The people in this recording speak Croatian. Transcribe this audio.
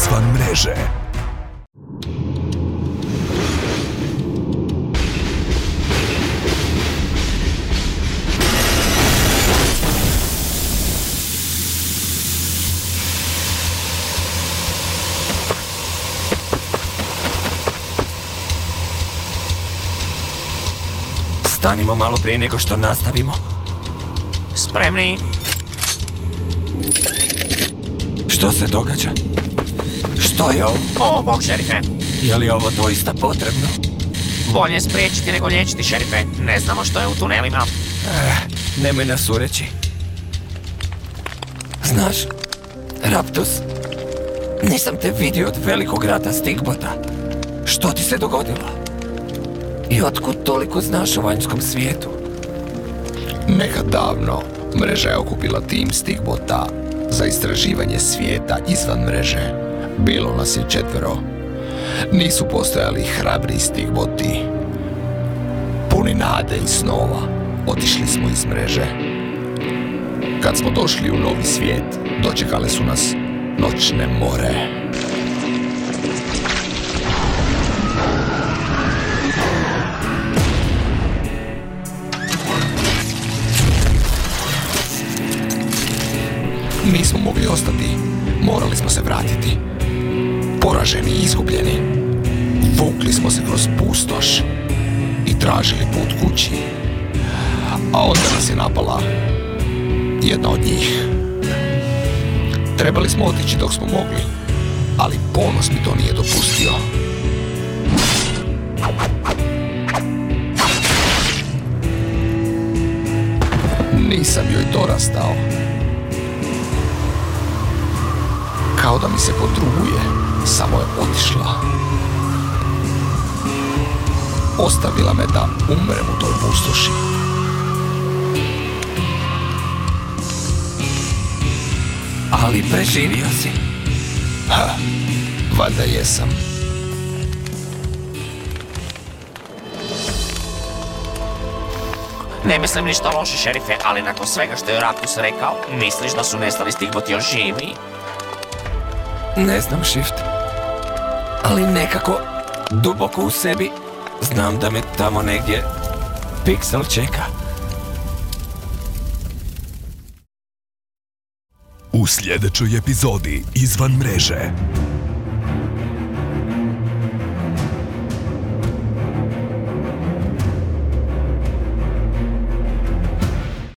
izvan mreže. Stanimo malo prije nego što nastavimo. Spremni? Što se događa? Što je ovo? O, bog, šerife. Je li ovo doista potrebno? Bolje spriječiti nego liječiti, šerife. Ne znamo što je u tunelima. Nemoj nas ureći. Znaš, Raptus, nisam te vidio od velikog rata Stigbota. Što ti se dogodilo? I otkud toliko znaš o vanjskom svijetu? Nekad davno mreža je okupila tim Stigbota za istraživanje svijeta izvan mreže. Bilo nas je 4. Nisu postojali hrabri Stigboti. Puni nade i snova otišli smo iz mreže. Kad smo došli u novi svijet, dočekale su nas noćne more. Nismo mogli ostati, morali smo se vratiti. Poraženi i izgubljeni, vukli smo se kroz pustoš i tražili put kući. A onda nas je napala jedna od njih. Trebali smo otići dok smo mogli, ali ponos mi to nije dopustio. Nisam joj dorastao. Kao da mi se podruguje, samo je otišla. Ostavila me da umrem u toj pustoši. Ali preživio si. Valjda jesam. Ne mislim ništa loše, šerife, ali nakon svega što je Raptus rekao, misliš da su nestali Stigboti još živi? Ne znam, Shift. Ali nekako, duboko u sebi, znam da me tamo negdje Pixel čeka. U sljedećoj epizodi izvan mreže.